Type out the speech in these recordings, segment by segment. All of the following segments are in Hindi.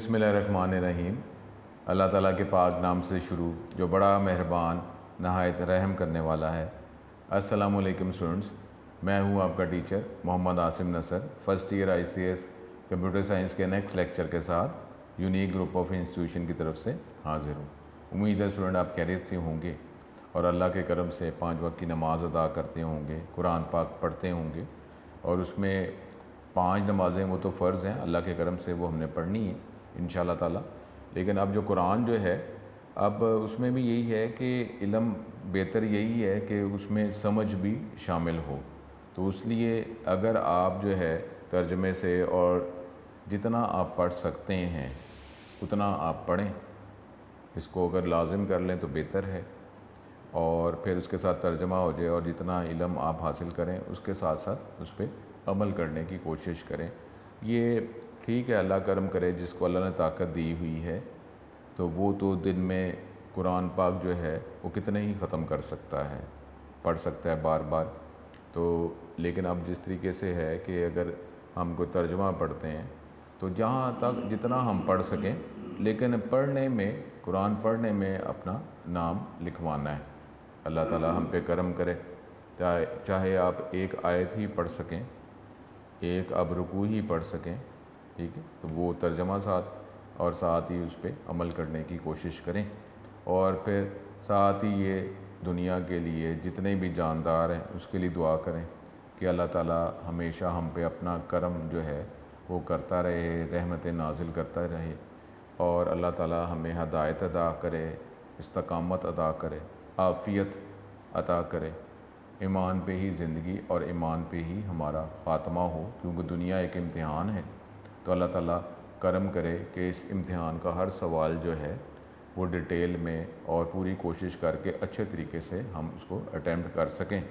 बिस्मिल्लाहिर्रहमानिर्रहीम। अल्लाह ताला के पाक नाम से शुरू जो बड़ा मेहरबान नहायत रहम करने वाला है। अस्सलामु अलैकुम स्टूडेंट्स, मैं हूं आपका teacher Mohammad Asim Nasar, first year ICS computer science के नेक्स्ट लेक्चर के साथ यूनिक ग्रुप ऑफ इंस्टीट्यूशन की तरफ से हाज़िर हूँ। उम्मीद है स्टूडेंट आप खैरियत से होंगे और अल्लाह के करम से 5 वक्त की नमाज़ अदा करते होंगे, कुरान पाक पढ़ते होंगे और उसमें 5 नमाज़ें वो तो फ़र्ज़ हैं, अल्लाह के करम से वो हमने पढ़नी है इंशाअल्लाह ताला। लेकिन अब जो कुरान जो है, अब उसमें भी यही है कि इल्म बेहतर यही है कि उसमें समझ भी शामिल हो। तो इसलिए अगर आप जो है तर्जमे से और जितना आप पढ़ सकते हैं उतना आप पढ़ें, इसको अगर लाजिम कर लें तो बेहतर है और फिर उसके साथ तर्जमा हो जाए और जितना इल्म आप हासिल करें उसके साथ साथ उस पर अमल करने की कोशिश करें। ये ठीक है, अल्लाह करम करे, जिसको अल्लाह ने ताकत दी हुई है तो वो तो दिन में कुरान पाक जो है वो कितने ही ख़त्म कर सकता है, पढ़ सकता है बार बार। तो लेकिन अब जिस तरीके से है कि अगर हम कोई तर्जुमा पढ़ते हैं तो जहाँ तक जितना हम पढ़ सकें, लेकिन पढ़ने में, कुरान पढ़ने में अपना नाम लिखवाना है। अल्लाह ताला हम पे करम करे, चाहे आप एक आयत ही पढ़ सकें, एक अब रुकू ही पढ़ सकें, ठीक है, तो वो तर्जमा साथ और साथ ही उस पर अमल करने की कोशिश करें। और फिर साथ ही ये दुनिया के लिए जितने भी जानदार हैं उसके लिए दुआ करें कि अल्लाह ताला हमेशा हम पे अपना करम जो है वो करता रहे, रहमत नाजिल करता रहे और अल्लाह ताला हमें हदायत अदा करे, इस्तकामत अदा करे, आफ़ियत अता करे, ईमान पे ही ज़िंदगी और ईमान पे ही हमारा ख़ात्मा हो, क्योंकि दुनिया एक इम्तिहान है। तो अल्लाह ताला करम करे कि इस इम्तिहान का हर सवाल जो है वो डिटेल में और पूरी कोशिश करके अच्छे तरीके से हम उसको अटैम्प्ट कर सकें।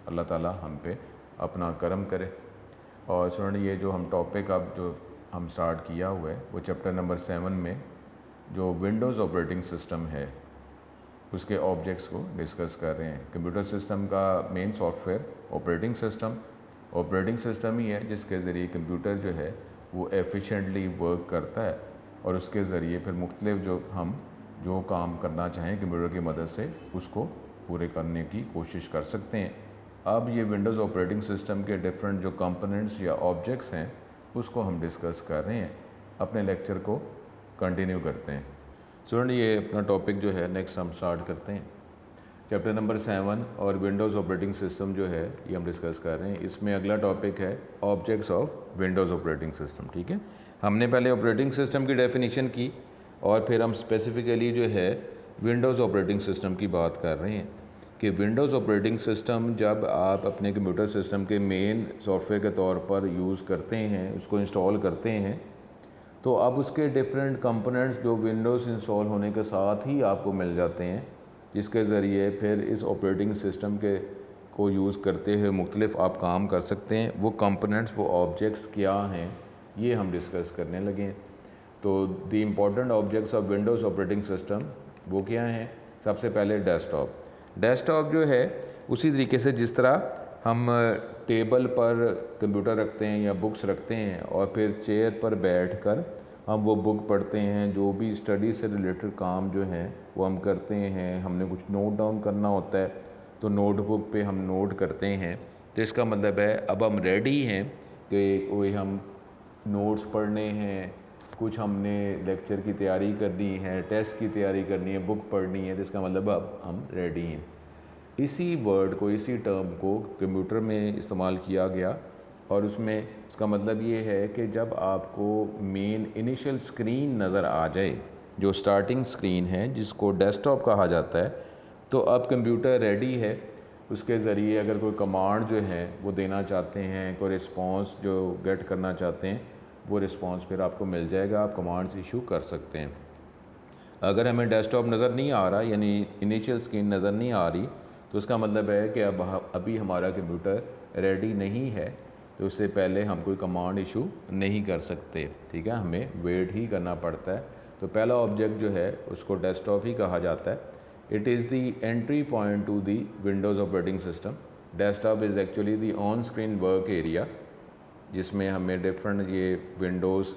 अल्लाह ताला हम पे अपना करम करे। और सुन, ये जो हम टॉपिक अब जो हम स्टार्ट किया हुआ है वो चैप्टर नंबर 7 में जो विंडोज़ ऑपरेटिंग सिस्टम है उसके ऑब्जेक्ट्स को डिस्कस कर रहे हैं। कंप्यूटर सिस्टम का मेन सॉफ्टवेयर ऑपरेटिंग सिस्टम ही है जिसके ज़रिए कंप्यूटर जो है वो एफिशिएंटली वर्क करता है और उसके ज़रिए फिर मुख्तलिफ जो काम करना चाहें कंप्यूटर की मदद से उसको पूरे करने की कोशिश कर सकते हैं। अब ये विंडोज़ ऑपरेटिंग सिस्टम के डिफरेंट जो कंपोनेंट्स या ऑब्जेक्ट्स हैं उसको हम डिस्कस कर रहे हैं। अपने लेक्चर को कंटिन्यू करते हैं। स्टूडेंट, ये अपना टॉपिक जो है नेक्स्ट हम स्टार्ट करते हैं। चैप्टर नंबर 7 और विंडोज़ ऑपरेटिंग सिस्टम जो है ये हम डिस्कस कर रहे हैं। इसमें अगला टॉपिक है objects of Windows operating system. ठीक है, हमने पहले ऑपरेटिंग सिस्टम की डेफिनेशन की और फिर हम स्पेसिफ़िकली जो है विंडोज़ ऑपरेटिंग सिस्टम की बात कर रहे हैं कि विंडोज़ ऑपरेटिंग सिस्टम जब आप अपने कंप्यूटर सिस्टम के मेन सॉफ्टवेयर के तौर पर यूज़ करते हैं, उसको इंस्टॉल करते हैं, तो अब उसके डिफरेंट कंपोनेंट्स जो विंडोज़ इंस्टॉल होने के साथ ही आपको मिल जाते हैं, जिसके ज़रिए फिर इस ऑपरेटिंग सिस्टम के को यूज़ करते हुए मुख्तलिफ आप काम कर सकते हैं। वो कंपोनेंट्स, वो ऑब्जेक्ट्स क्या हैं, ये हम डिस्कस करने लगे हैं। तो the important objects of Windows operating system वो क्या हैं? सबसे पहले डेस्कटॉप जो है उसी तरीके से जिस तरह हम टेबल पर कंप्यूटर रखते हैं या बुक्स रखते हैं और फिर चेयर पर बैठकर हम वो बुक पढ़ते हैं, जो भी स्टडी से रिलेटेड काम जो हैं वो हम करते हैं। हमने कुछ नोट डाउन करना होता है तो नोटबुक पे हम नोट करते हैं। तो इसका मतलब है अब हम रेडी हैं कि कोई हम नोट्स पढ़ने हैं, कुछ हमने लेक्चर की तैयारी करनी है, टेस्ट की तैयारी करनी है, बुक पढ़नी है, तो इसका मतलब अब हम रेडी हैं। इसी वर्ड को, इसी टर्म को कंप्यूटर में इस्तेमाल किया गया और उसमें उसका मतलब ये है कि जब आपको मेन इनिशियल स्क्रीन नज़र आ जाए, जो स्टार्टिंग स्क्रीन है जिसको डेस्कटॉप कहा जाता है, तो अब कंप्यूटर रेडी है। उसके ज़रिए अगर कोई कमांड जो है वो देना चाहते हैं, कोई रिस्पांस जो गेट करना चाहते हैं, वो रिस्पांस फिर आपको मिल जाएगा, आप कमांड्स इशू कर सकते हैं। अगर हमें डेस्कटॉप नज़र नहीं आ रहा, यानी इनिशियल स्क्रीन नज़र नहीं आ रही, तो उसका मतलब है कि अभी हमारा कंप्यूटर रेडी नहीं है, तो उससे पहले हम कोई कमांड इशू नहीं कर सकते। ठीक है, हमें वेट ही करना पड़ता है। तो पहला ऑब्जेक्ट जो है उसको डेस्कटॉप ही कहा जाता है। It is the entry point to the Windows operating system. Desktop is actually the on screen work area, जिसमें हमें डिफरेंट ये विंडोज़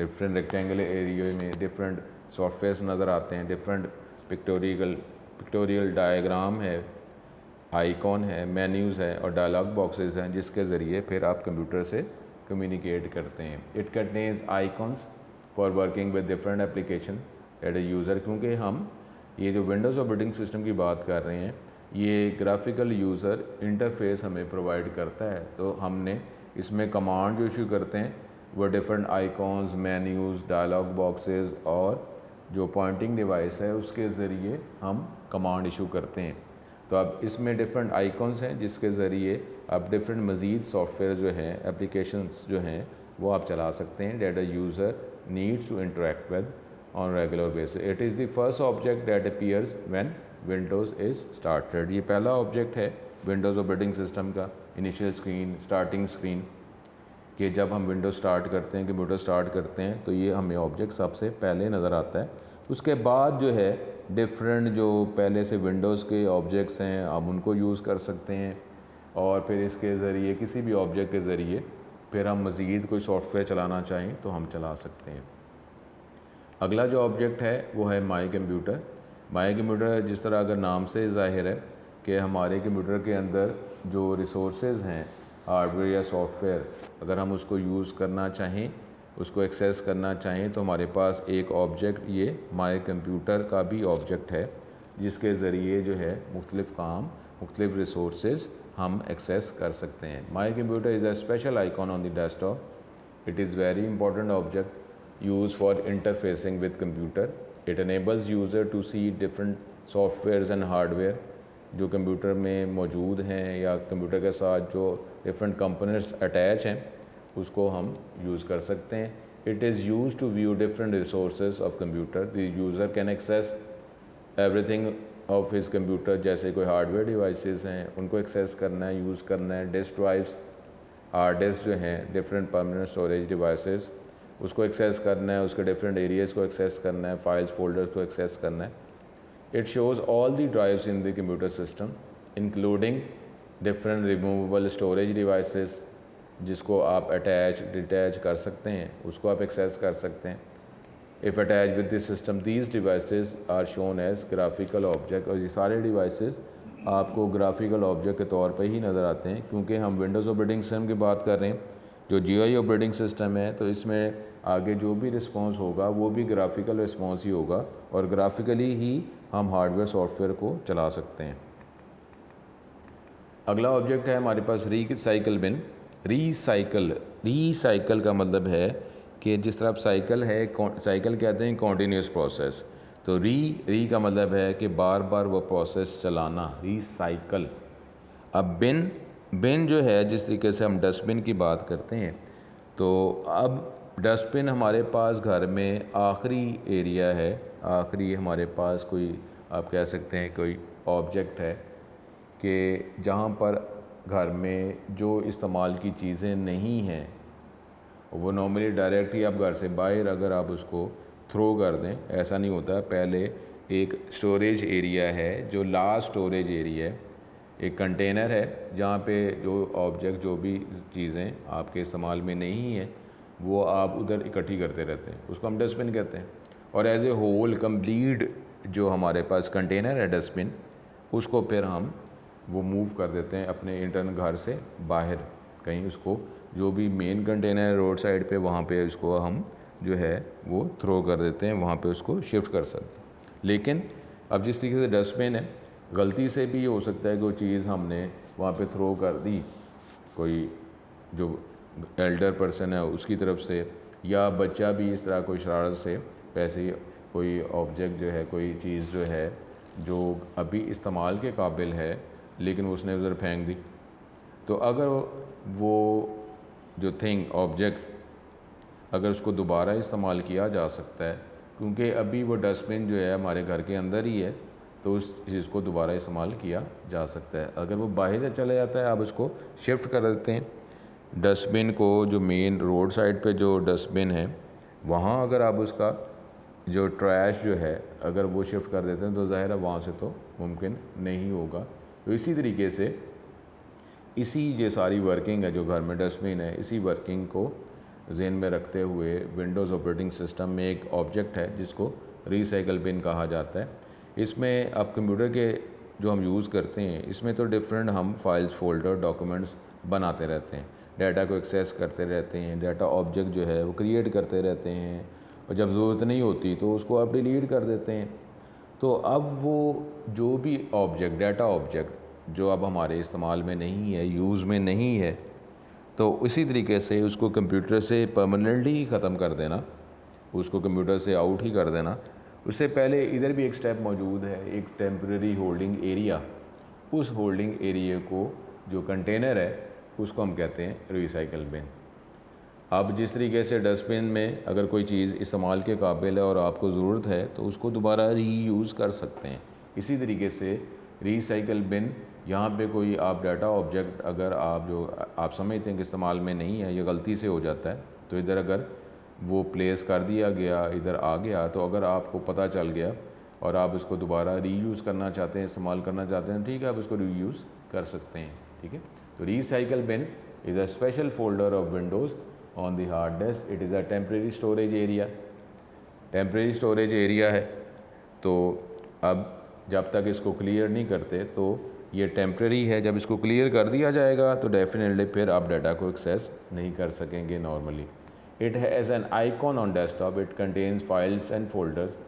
डिफरेंट रेक्टेंगुलर एरिया में डिफरेंट सॉफ्टवेयर्स नज़र आते हैं, डिफरेंट पिक्टोरियल डायग्राम है, आइकॉन है, मेन्यूज़ है और डायलॉग बॉक्सेस हैं जिसके ज़रिए फिर आप कंप्यूटर से कम्युनिकेट करते हैं। It contains icons for working with different application at A user, क्योंकि हम ये जो विंडोज़ ऑपरेटिंग सिस्टम की बात कर रहे हैं ये ग्राफिकल यूज़र इंटरफेस हमें प्रोवाइड करता है, तो हमने इसमें कमांड जो इशू करते हैं वो different icons, menus, dialog boxes और जो पॉइंटिंग डिवाइस है उसके ज़रिए हम कमांड इशू करते हैं। तो अब इसमें डिफरेंट आइकॉन्स हैं जिसके ज़रिए आप डिफरेंट मज़ीद सॉफ्टवेयर जो हैं, एप्लीकेशंस जो हैं वो आप चला सकते हैं that a user needs to interact with on regular basis. It is the first object that appears when Windows is started. ये पहला ऑब्जेक्ट है विंडोज़ ऑपरेटिंग सिस्टम का, इनिशियल स्क्रीन, स्टार्टिंग स्क्रीन, कि जब हम विंडोज़ स्टार्ट करते हैं, कंप्यूटर स्टार्ट करते हैं तो ये हमें ऑब्जेक्ट सबसे पहले नज़र आता है। उसके बाद जो है डिफरेंट जो पहले से विंडोज़ के ऑब्जेक्ट्स हैं आप उनको यूज़ कर सकते हैं और फिर इसके ज़रिए किसी भी ऑब्जेक्ट के ज़रिए फिर हम मज़ीद कोई सॉफ्टवेयर चलाना चाहें तो हम चला सकते हैं। अगला जो ऑब्जेक्ट है वो है माई कंप्यूटर। माई कंप्यूटर जिस तरह अगर नाम से ज़ाहिर है कि हमारे कंप्यूटर के अंदर जो रिसोर्सेज हैं, हार्डवेयर या सॉफ्टवेयर, अगर हम उसको यूज़ करना चाहें, उसको एक्सेस करना चाहें तो हमारे पास एक ऑब्जेक्ट ये माई कंप्यूटर का भी ऑब्जेक्ट है जिसके ज़रिए जो है मुख्तलिफ़ काम, मुख्तलिफ़ रिसोर्सेज हम एक्सेस कर सकते हैं। My computer is a special icon on the desktop. It is very important object used for interfacing with computer. It enables user to see different softwares and hardware जो कंप्यूटर में मौजूद हैं या कंप्यूटर के साथ जो डिफरेंट कंपोनेंट्स अटैच हैं उसको हम यूज़ कर सकते हैं। It is use to view different resources of computer. The user can access everything of his computer, जैसे कोई हार्डवेयर डिवाइसेस हैं उनको एक्सेस करना है, यूज़ करना है। डिस्क ड्राइव्स, हार्ड डिस्क जो हैं, डिफरेंट परमानेंट स्टोरेज डिवाइसेस, उसको एक्सेस करना है, उसके डिफरेंट एरियाज़ को एक्सेस करना है, फाइल्स फोल्डर्स को एक्सेस करना है। It shows all the drives in the computer system including different removable storage devices जिसको आप अटैच डिटैच कर सकते हैं, उसको आप एक्सेस कर सकते हैं। If attach with this system these devices are shown as graphical object. और ये सारे डिवाइसेस आपको ग्राफिकल ऑब्जेक्ट के तौर पर ही नज़र आते हैं क्योंकि हम विंडोज़ ऑपरेटिंग सिस्टम की बात कर रहे हैं। जो GUI ऑपरेटिंग सिस्टम है तो इसमें आगे जो भी रिस्पॉन्स होगा वो भी ग्राफिकल रिस्पॉन्स ही होगा और ग्राफिकली ही हम हार्डवेयर सॉफ्टवेयर को चला सकते हैं। अगला ऑब्जेक्ट है हमारे पास रीसाइकल बिन। रीसाइकल का मतलब है कि जिस तरह आप साइकिल है, साइकिल कहते हैं कॉन्टीन्यूस प्रोसेस, तो री का मतलब है कि बार बार वो प्रोसेस चलाना, रीसाइकल। अब बिन जो है जिस तरीके से हम डस्टबिन की बात करते हैं तो अब डस्टबिन हमारे पास घर में आखिरी एरिया है, आखिरी हमारे पास कोई आप कह सकते हैं कोई ऑब्जेक्ट है कि जहाँ पर घर में जो इस्तेमाल की चीज़ें नहीं हैं वो नॉर्मली डायरेक्ट ही आप घर से बाहर अगर आप उसको थ्रो कर दें, ऐसा नहीं होता। पहले एक स्टोरेज एरिया है जो लास्ट स्टोरेज एरिया है, एक कंटेनर है जहाँ पे जो ऑब्जेक्ट जो भी चीज़ें आपके इस्तेमाल में नहीं हैं वो आप उधर इकट्ठी करते रहते हैं, उसको हम डस्टबिन कहते हैं। और एज ए होल कंप्लीट जो हमारे पास कंटेनर है डस्टबिन, उसको फिर हम वो मूव कर देते हैं अपने इंटरनल घर से बाहर कहीं, उसको जो भी मेन कंटेनर है रोड साइड पे वहाँ पे उसको हम जो है वो थ्रो कर देते हैं, वहाँ पे उसको शिफ्ट कर सकते हैं। लेकिन अब जिस तरीके से डस्टबिन है, गलती से भी हो सकता है कि वो चीज़ हमने वहाँ पे थ्रो कर दी, कोई जो एल्डर पर्सन है उसकी तरफ से, या बच्चा भी इस तरह कोई शरारत से वैसे ही कोई ऑब्जेक्ट जो है, कोई चीज़ जो है जो अभी इस्तेमाल के काबिल है लेकिन उसने उधर फेंक दी, तो अगर वो जो थिंग ऑब्जेक्ट अगर उसको दोबारा इस्तेमाल किया जा सकता है क्योंकि अभी वो डस्टबिन जो है हमारे घर के अंदर ही है, तो उस चीज़ को दोबारा इस्तेमाल किया जा सकता है। अगर वो बाहर चला जाता है आप उसको शिफ्ट कर देते हैं डस्टबिन को, जो मेन रोड साइड पे जो डस्टबिन है वहाँ अगर आप उसका जो ट्रैश जो है अगर वो शिफ्ट कर देते हैं तो ज़ाहिर है वहाँ से तो मुमकिन नहीं होगा। तो इसी तरीके से इसी ये सारी वर्किंग है जो घर में डस्टबिन है, इसी वर्किंग को ज़हन में रखते हुए विंडोज़ ऑपरेटिंग सिस्टम में एक ऑब्जेक्ट है जिसको रीसाइकल बिन कहा जाता है। इसमें अब कंप्यूटर के जो हम यूज़ करते हैं इसमें तो डिफरेंट हम फाइल्स, फोल्डर, डॉक्यूमेंट्स बनाते रहते हैं, डाटा को एक्सेस करते रहते हैं, डाटा ऑब्जेक्ट जो है वो क्रिएट करते रहते हैं, और जब ज़रूरत नहीं होती तो उसको आप डिलीट कर देते हैं। तो अब वो जो भी ऑब्जेक्ट, डाटा ऑब्जेक्ट जो अब हमारे इस्तेमाल में नहीं है, यूज़ में नहीं है, तो इसी तरीके से उसको कंप्यूटर से परमानेंटली ही ख़त्म कर देना, उसको कंप्यूटर से आउट ही कर देना। उससे पहले इधर भी एक स्टेप मौजूद है, एक टेम्परेरी होल्डिंग एरिया। उस होल्डिंग एरिया को जो कंटेनर है उसको हम कहते हैं रिसाइकल बिन। अब जिस तरीके से डस्टबिन में अगर कोई चीज़ इस्तेमाल के काबिल है और आपको ज़रूरत है तो उसको दोबारा रीयूज़ कर सकते हैं, इसी तरीके से रिसाइकल बिन, यहाँ पे कोई आप डाटा ऑब्जेक्ट अगर आप समझते हैं कि इस्तेमाल में नहीं है या गलती से हो जाता है, तो इधर अगर वो प्लेस कर दिया गया, इधर आ गया, तो अगर आपको पता चल गया और आप उसको दोबारा रीयूज़ करना चाहते हैं, इस्तेमाल करना चाहते हैं, ठीक है, आप उसको रीयूज़ कर सकते हैं। ठीक है, तो recycle bin is a special folder of Windows on the hard disk. It is a temporary storage area. Temporary storage area है, तो अब जब तक इसको क्लियर नहीं करते तो ये टेम्परेरी है। जब इसको क्लियर कर दिया जाएगा तो डेफिनेटली फिर आप डाटा को एक्सेस नहीं कर सकेंगे normally. It has an icon on desktop. It contains files and folders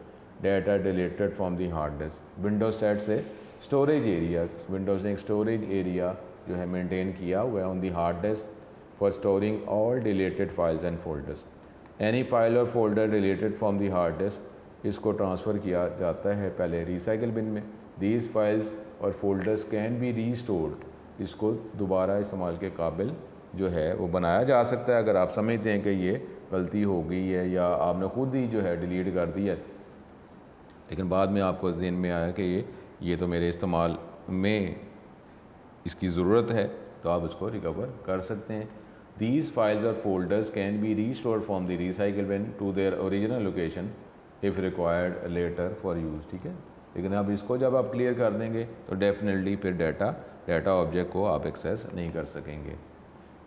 that are deleted from the hard disk. Windows set से स्टोरेज एरिया, विंडोज़ ने एक स्टोरेज एरिया जो है मेंटेन किया हुआ है on the hard disk for storing all deleted files and folders. Any file और folder deleted from the hard disk, इसको ट्रांसफ़र किया जाता है पहले रिसाइकल बिन में। दीज फाइल्स और फोल्डर्स कैन बी रीस्टोर्ड, इसको दोबारा इस्तेमाल के काबिल जो है वो बनाया जा सकता है अगर आप समझते हैं कि ये गलती हो गई है या आपने खुद ही जो है डिलीट कर दिया, लेकिन बाद में आपको ज़हन में आया कि ये तो मेरे इस्तेमाल में इसकी ज़रूरत है, तो आप उसको रिकवर कर सकते हैं। These files or folders can be restored from the recycle bin to their original location if required later for use। ठीक है, लेकिन अब इसको जब आप क्लियर कर देंगे तो डेफिनेटली फिर डाटा ऑब्जेक्ट को आप एक्सेस नहीं कर सकेंगे।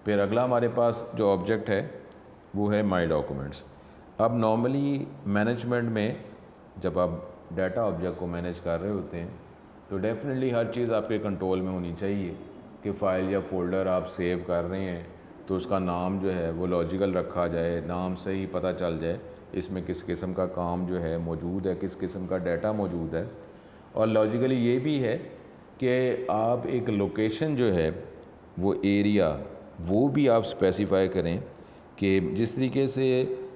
फिर अगला हमारे पास जो ऑब्जेक्ट है वो है माई डॉक्यूमेंट्स। अब नॉर्मली मैनेजमेंट में जब आप डाटा ऑब्जेक्ट को मैनेज कर रहे होते हैं तो डेफिनेटली हर चीज़ आपके कंट्रोल में होनी चाहिए कि फ़ाइल या फोल्डर आप सेव कर रहे हैं तो उसका नाम जो है वो लॉजिकल रखा जाए, नाम से ही पता चल जाए इसमें किस किस्म का काम जो है मौजूद है, किस किस्म का डाटा मौजूद है। और लॉजिकली ये भी है कि आप एक लोकेशन जो है वो एरिया वो भी आप स्पेसिफाई करें कि जिस तरीके से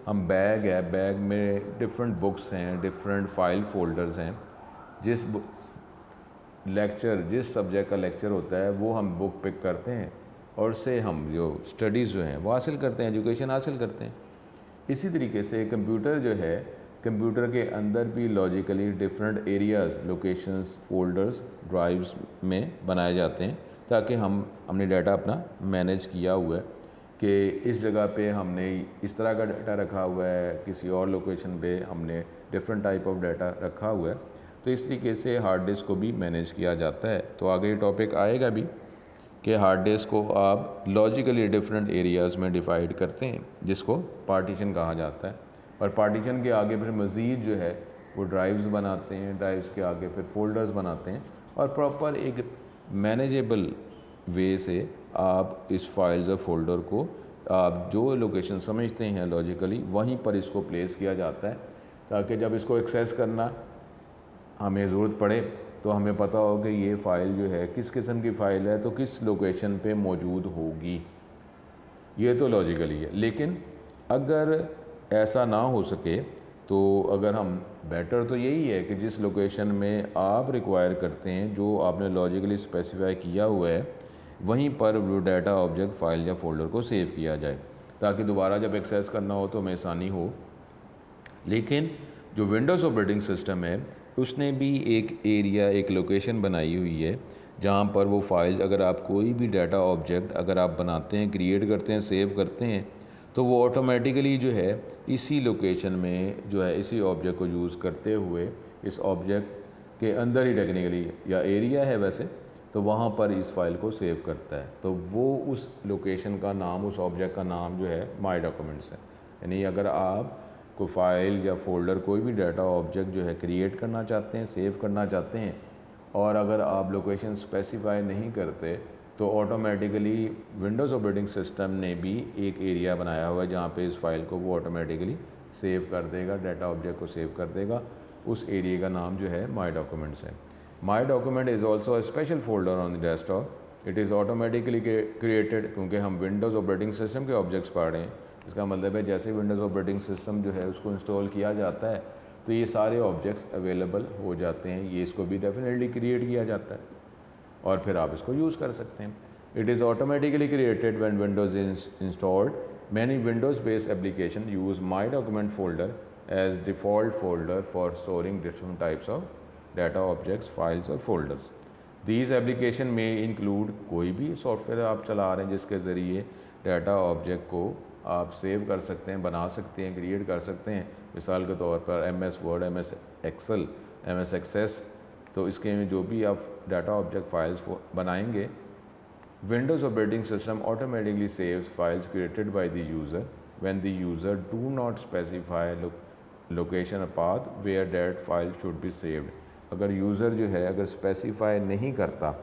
हम बैग है, बैग में डिफरेंट बुक्स हैं, डिफरेंट फाइल फोल्डर्स हैं, जिस जिस सब्जेक्ट का लेक्चर होता है वो हम बुक पिक करते हैं और उससे हम जो स्टडीज़ जो हैं वो हासिल करते हैं, एजुकेशन हासिल करते हैं। इसी तरीके से कंप्यूटर जो है, कंप्यूटर के अंदर भी logically different areas, locations, folders, drives में बनाए जाते हैं ताकि हमने डाटा अपना मैनेज किया हुआ है कि इस जगह पे हमने इस तरह का डाटा रखा हुआ है, किसी और लोकेशन पे हमने डिफरेंट टाइप ऑफ डाटा रखा हुआ है। तो इस तरीके से हार्ड डिस्क को भी मैनेज किया जाता है। तो आगे ये टॉपिक आएगा भी कि हार्ड डिस्क को आप लॉजिकली डिफरेंट एरियाज़ में डिवाइड करते हैं जिसको पार्टीशन कहा जाता है, और पार्टीशन के आगे फिर मज़ीद जो है वो ड्राइव्स बनाते हैं, ड्राइव्स के आगे फिर फोल्डर्स बनाते हैं, और प्रॉपर एक मैनेजेबल वे से आप इस फाइल्स और फोल्डर को आप जो लोकेशन समझते हैं लॉजिकली वहीं पर इसको प्लेस किया जाता है ताकि जब इसको एक्सेस करना हमें ज़रूरत पड़े तो हमें पता हो कि ये फ़ाइल जो है किस किस्म की फ़ाइल है तो किस लोकेशन पे मौजूद होगी। ये तो लॉजिकली है, लेकिन अगर ऐसा ना हो सके तो अगर हम बेटर तो यही है कि जिस लोकेशन में आप रिक्वायर करते हैं, जो आपने लॉजिकली स्पेसिफाई किया हुआ है, वहीं पर वो डाटा ऑब्जेक्ट फ़ाइल या फोल्डर को सेव किया जाए ताकि दोबारा जब एक्सेस करना हो तो हमें आसानी हो। लेकिन जो विंडोज़ ऑपरेटिंग सिस्टम है उसने भी एक एरिया, एक लोकेशन बनाई हुई है जहाँ पर वो फाइल्स, अगर आप कोई भी डाटा ऑब्जेक्ट अगर आप बनाते हैं, क्रिएट करते हैं, सेव करते हैं, तो वो ऑटोमेटिकली जो है इसी लोकेशन में जो है इसी ऑब्जेक्ट को यूज़ करते हुए इस ऑब्जेक्ट के अंदर ही टेक्निकली या एरिया है वैसे, तो वहाँ पर इस फाइल को सेव करता है। तो वो उस लोकेशन का नाम, उस ऑब्जेक्ट का नाम जो है माई डॉक्यूमेंट्स है। यानी अगर आप कोई फाइल या फोल्डर, कोई भी डाटा ऑब्जेक्ट जो है क्रिएट करना चाहते हैं, सेव करना चाहते हैं, और अगर आप लोकेशन स्पेसिफाई नहीं करते तो ऑटोमेटिकली विंडोज़ ऑपरेटिंग सिस्टम ने भी एक एरिया बनाया हुआ है जहाँ पे इस फाइल को वो ऑटोमेटिकली सेव कर देगा, डाटा ऑब्जेक्ट को सेव कर देगा। उस एरिया का नाम जो है माई डॉक्यूमेंट्स है। माई document is also a special folder on the desktop. It is automatically created, क्योंकि हम विंडोज़ ऑपरेटिंग सिस्टम के ऑब्जेक्ट्स पढ़ रहे हैं। इसका मतलब है जैसे विंडोज़ ऑपरेटिंग सिस्टम जो है उसको इंस्टॉल किया जाता है तो ये सारे ऑब्जेक्ट्स अवेलेबल हो जाते हैं। ये इसको भी डेफिनेटली क्रिएट किया जाता है और फिर आप इसको यूज़ कर सकते हैं। It is automatically created when Windows is installed. Many Windows based application use my document folder as default folder for storing different types of data objects, files और फोल्डर्स। दीज एप्लीकेशन में इंक्लूड, कोई भी सॉफ्टवेयर आप चला रहे हैं जिसके ज़रिए डाटा ऑब्जेक्ट को आप सेव कर सकते हैं, बना सकते हैं, क्रिएट कर सकते हैं। मिसाल के तौर पर MS Word, MS Excel, MS Access. तो इसके में जो भी आप डाटा ऑब्जेक्ट फाइल्स बनाएंगे, Windows operating system automatically saves files created by the user when the user do not specify location path where that file should be saved. अगर यूज़र जो है अगर स्पेसिफाई नहीं करता,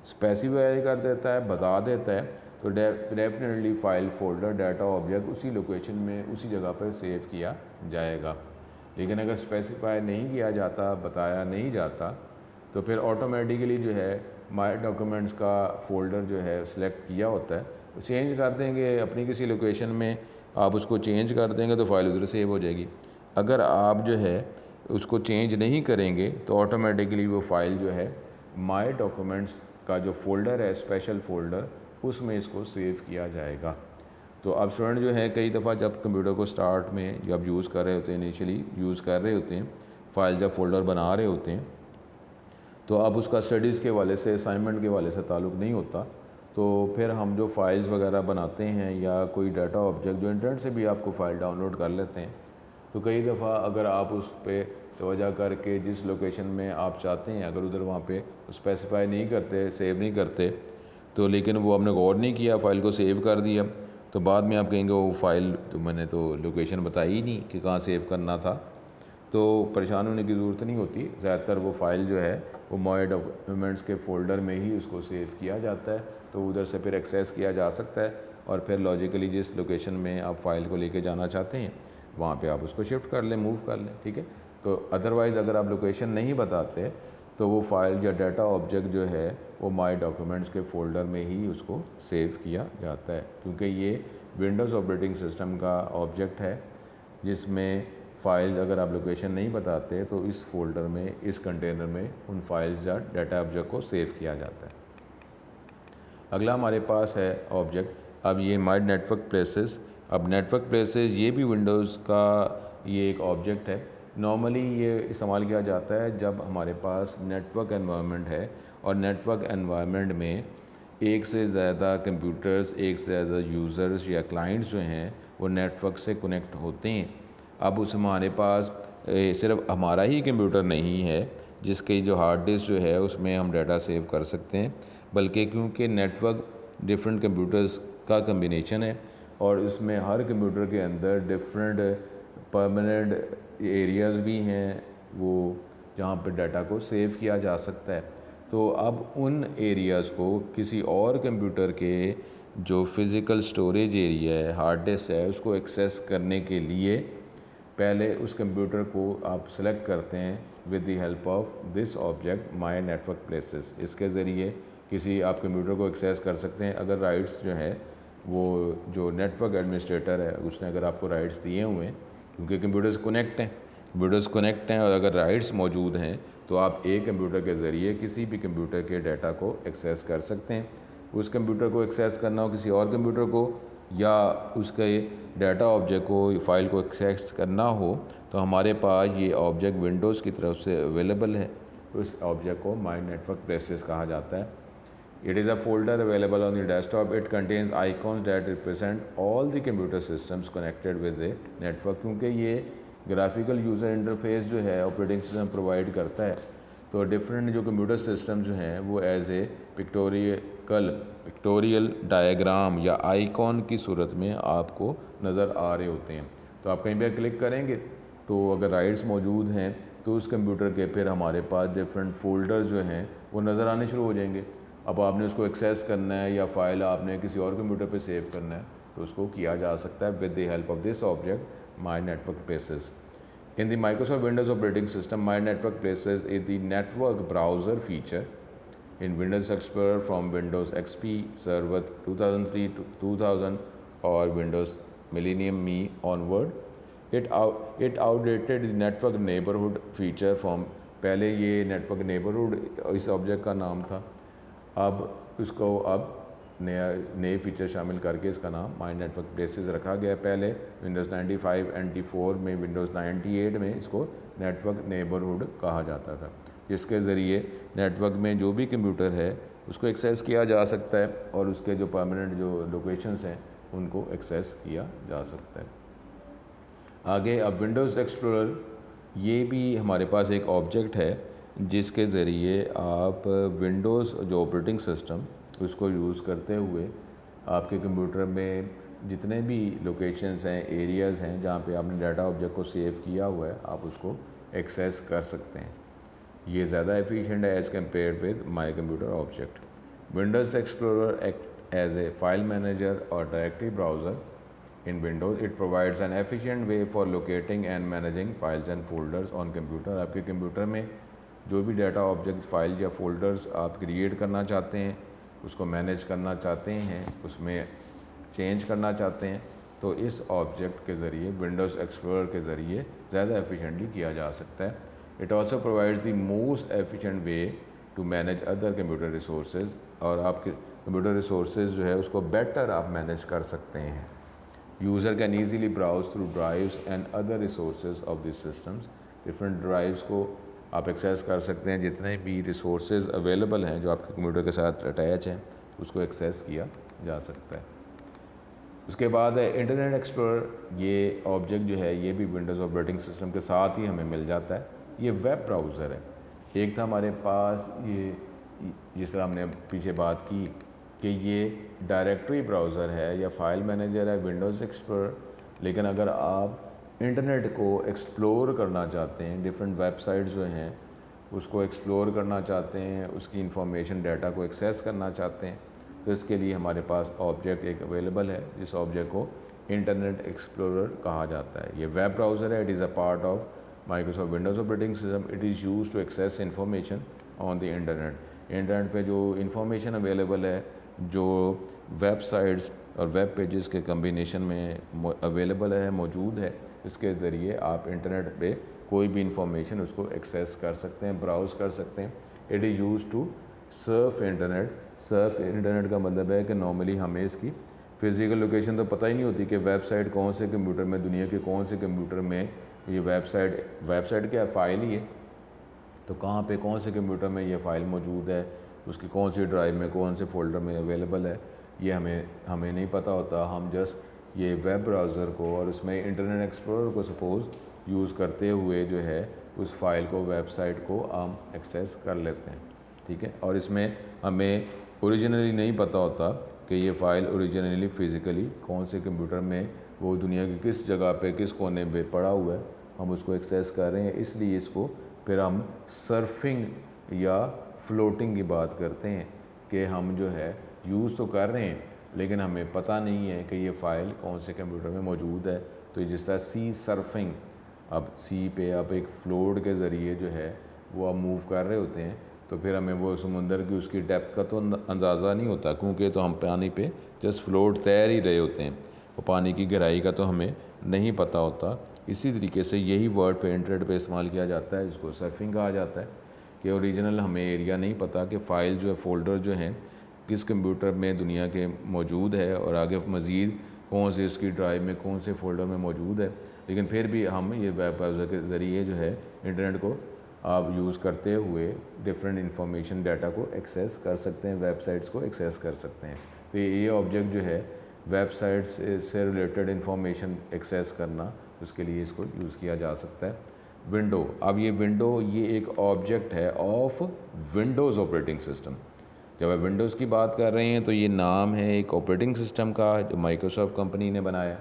स्पेसिफाई कर देता है, बता देता है, तो definitely file, folder, data object उसी लोकेशन में, उसी जगह पर सेव किया जाएगा। लेकिन अगर स्पेसिफाई नहीं किया जाता, बताया नहीं जाता, तो फिर ऑटोमेटिकली जो है माई डॉक्यूमेंट्स का फ़ोल्डर जो है सिलेक्ट किया होता है, तो चेंज कर देंगे अपनी किसी लोकेशन में, आप उसको चेंज कर देंगे तो फाइल उधर सेव हो जाएगी। अगर आप जो है उसको चेंज नहीं करेंगे तो ऑटोमेटिकली वो फ़ाइल जो है माई डॉक्यूमेंट्स का जो फ़ोल्डर है, स्पेशल फ़ोल्डर, उसमें इसको सेव किया जाएगा। तो अब स्टूडेंट जो है कई दफ़ा जब कंप्यूटर को स्टार्ट में जब यूज़ कर रहे होते हैं, इनिशियली यूज़ कर रहे होते हैं, फ़ाइल जब फोल्डर बना रहे होते हैं, तो अब उसका स्टडीज़ के वाले से, असाइनमेंट के वाले से ताल्लुक़ नहीं होता। तो फिर हम जो फाइल्स वगैरह बनाते हैं या कोई डाटा ऑब्जेक्ट जो इंटरनेट से भी आपको फ़ाइल डाउनलोड कर लेते हैं, तो कई दफ़ा अगर आप उस पर तवज्जो करके जिस लोकेशन में आप चाहते हैं, अगर उधर वहाँ पे स्पेसिफाई नहीं करते, सेव नहीं करते, तो लेकिन वो आपने गौर नहीं किया, फ़ाइल को सेव कर दिया, तो बाद में आप कहेंगे वो फ़ाइल तो मैंने तो लोकेशन बताई ही नहीं कि कहाँ सेव करना था। तो परेशान होने की ज़रूरत नहीं होती। ज़्यादातर वो फ़ाइल जो है वो माई डॉक्यूमेंट्स के फ़ोल्डर में ही उसको सेव किया जाता है, तो उधर से फिर एक्सेस किया जा सकता है और फिर लॉजिकली जिस लोकेशन में आप फ़ाइल को लेके जाना चाहते हैं वहाँ पे आप उसको शिफ्ट कर लें, मूव कर लें, ठीक है। तो अदरवाइज़ अगर आप लोकेशन नहीं बताते तो वो फ़ाइल या डाटा ऑब्जेक्ट जो है वो माई डॉक्यूमेंट्स के फ़ोल्डर में ही उसको सेव किया जाता है, क्योंकि ये विंडोज़ ऑपरेटिंग सिस्टम का ऑब्जेक्ट है जिसमें फ़ाइल्स अगर आप लोकेशन नहीं बताते तो इस फ़ोल्डर में, इस कंटेनर में उन फाइल्स या डाटा ऑब्जेक्ट को सेव किया जाता है। अगला हमारे पास है ऑब्जेक्ट, अब ये माई नेटवर्क प्लेसेस। अब नेटवर्क प्लेसेस ये भी विंडोज़ का ये एक ऑब्जेक्ट है। नॉर्मली ये इस्तेमाल किया जाता है जब हमारे पास नेटवर्क एनवायरनमेंट है और नेटवर्क एनवायरनमेंट में एक से ज़्यादा कंप्यूटर्स, एक से ज़्यादा यूज़र्स या क्लाइंट्स जो हैं वो नेटवर्क से कनेक्ट होते हैं। अब उस हमारे पास सिर्फ हमारा ही कंप्यूटर नहीं है जिसके जो हार्ड डिस्क जो है उसमें हम डाटा सेव कर सकते हैं, बल्कि क्योंकि नेटवर्क डिफरेंट कंप्यूटर्स का कम्बिनेशन है और इसमें हर कंप्यूटर के अंदर डिफरेंट परमानेंट एरियाज़ भी हैं वो जहाँ पर डाटा को सेव किया जा सकता है। तो अब उन एरियाज़ को किसी और कंप्यूटर के जो फिज़िकल स्टोरेज एरिया है, हार्ड डिस्क है, उसको एक्सेस करने के लिए पहले उस कंप्यूटर को आप सेलेक्ट करते हैं with the help of this object my network places. इसके ज़रिए किसी आप कंप्यूटर को एक्सेस कर सकते हैं अगर राइट्स जो है वो जो नेटवर्क एडमिनिस्ट्रेटर है उसने अगर आपको राइट्स दिए हुए हैं, क्योंकि कंप्यूटर्स कनेक्ट हैं और अगर राइट्स मौजूद हैं तो आप एक कंप्यूटर के ज़रिए किसी भी कंप्यूटर के डाटा को एक्सेस कर सकते हैं। उस कंप्यूटर को एक्सेस करना हो किसी और कंप्यूटर को या उसके डाटा ऑब्जेक्ट को, फ़ाइल को एक्सेस करना हो तो हमारे पास ये ऑब्जेक्ट विंडोज़ की तरफ से अवेलेबल है। उस ऑब्जेक्ट को माई नेटवर्क प्लेसेस कहा जाता है। It is a folder available on the desktop. It contains icons that represent all the computer systems connected with the network. क्योंकि ये ग्राफिकल यूज़र इंटरफेस जो है ऑपरेटिंग सिस्टम प्रोवाइड करता है, तो डिफरेंट जो कंप्यूटर सिस्टम जो हैं वो एज ए पिक्टोरियल डायग्राम या आइकॉन की सूरत में आपको नज़र आ रहे होते हैं। तो आप कहीं पर क्लिक करेंगे तो अगर राइट्स मौजूद हैं तो उस कंप्यूटर के फिर हमारे पास डिफरेंट फ़ोल्डर्स जो हैं वो नज़र आने शुरू हो जाएंगे। अब आपने उसको एक्सेस करना है या फाइल आपने किसी और कंप्यूटर पे सेव करना है तो उसको किया जा सकता है with the help of this object my network places. In the Microsoft Windows operating system, my network places is the network browser feature in Windows Explorer from Windows XP Server 2003 to 2000 or Windows Millennium Me onward. It outdated the network neighborhood feature from, पहले ये network neighborhood इस ऑब्जेक्ट का नाम था, अब उसको नए फीचर शामिल करके इसका नाम माई नेटवर्क प्लेसेस रखा गया। पहले Windows 95 NT4 में, Windows 98 में इसको नेटवर्क नेबरहुड कहा जाता था, जिसके ज़रिए नेटवर्क में जो भी कंप्यूटर है उसको एक्सेस किया जा सकता है और उसके जो परमानेंट जो लोकेशंस हैं उनको एक्सेस किया जा सकता है। आगे अब विंडोज़ एक्सप्लोरर, ये भी हमारे पास एक ऑब्जेक्ट है जिसके ज़रिए आप विंडोज़ जो ऑपरेटिंग सिस्टम उसको यूज़ करते हुए आपके कंप्यूटर में जितने भी लोकेशंस हैं, एरियाज़ हैं जहाँ पे आपने डाटा ऑब्जेक्ट को सेव किया हुआ है, आप उसको एक्सेस कर सकते हैं। ये ज़्यादा एफिशिएंट है as compare with my computer object. Windows Explorer act as a file manager और directory browser in Windows. It provides an efficient way for locating and managing files and folders on computer। आपके कंप्यूटर में जो भी डाटा ऑब्जेक्ट, फाइल या फोल्डर्स आप क्रिएट करना चाहते हैं, उसको मैनेज करना चाहते हैं, उसमें चेंज करना चाहते हैं, तो इस ऑब्जेक्ट के ज़रिए, विंडोज़ एक्सप्लोरर के ज़रिए ज़्यादा एफिशिएंटली किया जा सकता है। It also provides the most efficient way to manage other computer resources, और आपके कंप्यूटर रिसोर्सेज जो है उसको बेटर आप मैनेज कर सकते हैं। User can easily browse through drives and other resources of this systems. Different drives को आप एक्सेस कर सकते हैं, जितने भी रिसोर्सेज अवेलेबल हैं जो आपके कंप्यूटर के साथ अटैच हैं उसको एक्सेस किया जा सकता है। उसके बाद है इंटरनेट एक्सप्लोरर। ये ऑब्जेक्ट जो है ये भी विंडोज़ ऑपरेटिंग सिस्टम के साथ ही हमें मिल जाता है। ये वेब ब्राउज़र है। एक था हमारे पास ये, जिस तरह हमने पीछे बात की कि ये डायरेक्टरी ब्राउज़र है या फाइल मैनेजर है विंडोज़ एक्सप्लोरर, लेकिन अगर आप इंटरनेट को एक्सप्लोर करना चाहते हैं, डिफरेंट वेबसाइट्स जो हैं उसको एक्सप्लोर करना चाहते हैं, उसकी इंफॉर्मेशन डाटा को एक्सेस करना चाहते हैं, तो इसके लिए हमारे पास ऑब्जेक्ट एक अवेलेबल है जिस ऑब्जेक्ट को इंटरनेट एक्सप्लोरर कहा जाता है। ये वेब ब्राउज़र है। It is a part of Microsoft Windows operating system. It is used to access information on the internet. Internet पे जो इंफॉर्मेशन अवेलेबल है, जो वेबसाइट्स और वेब पेजेस के कम्बिनेशन में अवेलेबल है, मौजूद है, इसके ज़रिए आप इंटरनेट पे कोई भी इंफॉर्मेशन उसको एक्सेस कर सकते हैं, ब्राउज़ कर सकते हैं। It is used to surf internet. Surf internet का मतलब है कि नॉर्मली हमें इसकी फ़िज़िकल लोकेशन तो पता ही नहीं होती कि वेबसाइट कौन से कंप्यूटर में, दुनिया के कौन से कंप्यूटर में ये वेबसाइट क्या फ़ाइल ही है, तो कहाँ पे कौन से कंप्यूटर में ये फ़ाइल मौजूद है, उसकी कौन सी ड्राइव में, कौन से फ़ोल्डर में अवेलेबल है, ये हमें नहीं पता होता। हम जस्ट ये वेब ब्राउज़र को और उसमें इंटरनेट एक्सप्लोरर को सपोज़ यूज़ करते हुए जो है उस फाइल को, वेबसाइट को हम एक्सेस कर लेते हैं, ठीक है। और इसमें हमें ओरिजिनली नहीं पता होता कि ये फ़ाइल ओरिजिनली फ़िज़िकली कौन से कंप्यूटर में, वो दुनिया की किस जगह पे, किस कोने पे पड़ा हुआ है, हम उसको एक्सेस कर रहे हैं। इसलिए इसको फिर हम सर्फिंग या फ्लोटिंग की बात करते हैं कि हम जो है यूज़ तो कर रहे हैं लेकिन हमें पता नहीं है कि ये फ़ाइल कौन से कंप्यूटर में मौजूद है। तो जिस तरह सी सर्फिंग, अब सी पे आप एक फ्लोट के ज़रिए जो है वो आप मूव कर रहे होते हैं, तो फिर हमें वो समुंदर की उसकी डेप्थ का तो अंदाज़ा नहीं होता, क्योंकि तो हम पानी पे जस्ट फ्लोट तैर ही रहे होते हैं, और पानी की गहराई का तो हमें नहीं पता होता। इसी तरीके से यही वर्ड पे इंटरनेट पे इस्तेमाल किया जाता है, जिसको सर्फिंग कहा जाता है, कि ओरिजिनल हमें एरिया नहीं पता कि फ़ाइल जो है, फ़ोल्डर जो हैं किस कंप्यूटर में दुनिया के मौजूद है, और आगे मज़ीद कौन से उसकी ड्राइव में, कौन से फ़ोल्डर में मौजूद है। लेकिन फिर भी हम ये वेब ब्राउज़र के ज़रिए जो है इंटरनेट को आप यूज़ करते हुए डिफरेंट इंफॉर्मेशन, डाटा को एक्सेस कर सकते हैं, वेबसाइट्स को एक्सेस कर सकते हैं। तो ये ऑब्जेक्ट जो है वेबसाइट्स से रिलेटेड इंफॉर्मेशन एक्सेस करना, उसके लिए इसको यूज़ किया जा सकता है। विंडो, अब ये विंडो ये एक ऑब्जेक्ट है ऑफ विंडोज़ ऑपरेटिंग सिस्टम। जब आप विंडोज़ की बात कर रहे हैं तो ये नाम है एक ऑपरेटिंग सिस्टम का जो माइक्रोसॉफ्ट कंपनी ने बनाया।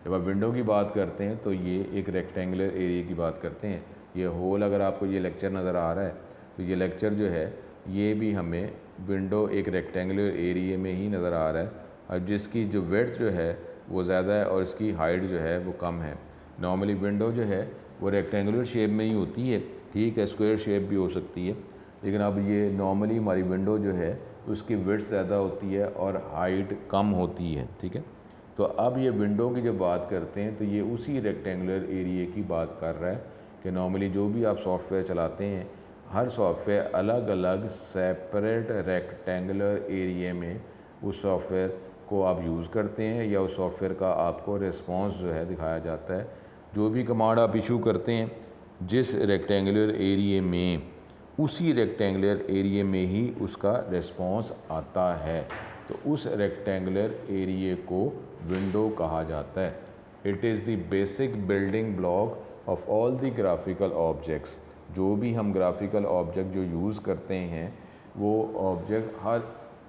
जब आप विंडो की बात करते हैं तो ये एक रेक्टेंगुलर एरिया की बात करते हैं। ये होल अगर आपको ये लेक्चर नज़र आ रहा है तो ये लेक्चर जो है ये भी हमें विंडो एक रेक्टेंगुलर एरिया में ही नज़र आ रहा है, और जिसकी जो विड्थ जो है वो ज़्यादा है और इसकी हाइट जो है वो कम है। नॉर्मली विंडो जो है वो रेक्टेंगुलर शेप में ही होती है, ठीक है, स्क्वायर शेप भी हो सकती है, लेकिन अब ये नॉर्मली हमारी विंडो जो है उसकी विड्थ ज़्यादा होती है और हाइट कम होती है, ठीक है। तो अब ये विंडो की जब बात करते हैं तो ये उसी रेक्टेंगुलर एरिया की बात कर रहा है कि नॉर्मली जो भी आप सॉफ्टवेयर चलाते हैं, हर सॉफ्टवेयर अलग अलग सेपरेट रेक्टेंगुलर एरिया में उस सॉफ्टवेयर को आप यूज़ करते हैं, या उस सॉफ्टवेयर का आपको रिस्पॉन्स जो है दिखाया जाता है। जो भी कमांड आप इशू करते हैं जिस रेक्टेंगुलर एरिया में, उसी रेक्टेंगुलर एरिया में ही उसका रिस्पॉन्स आता है, तो उस रेक्टेंगुलर एरिया को विंडो कहा जाता है। It is the basic building block of all the graphical objects. जो भी हम ग्राफिकल ऑब्जेक्ट जो यूज़ करते हैं वो ऑब्जेक्ट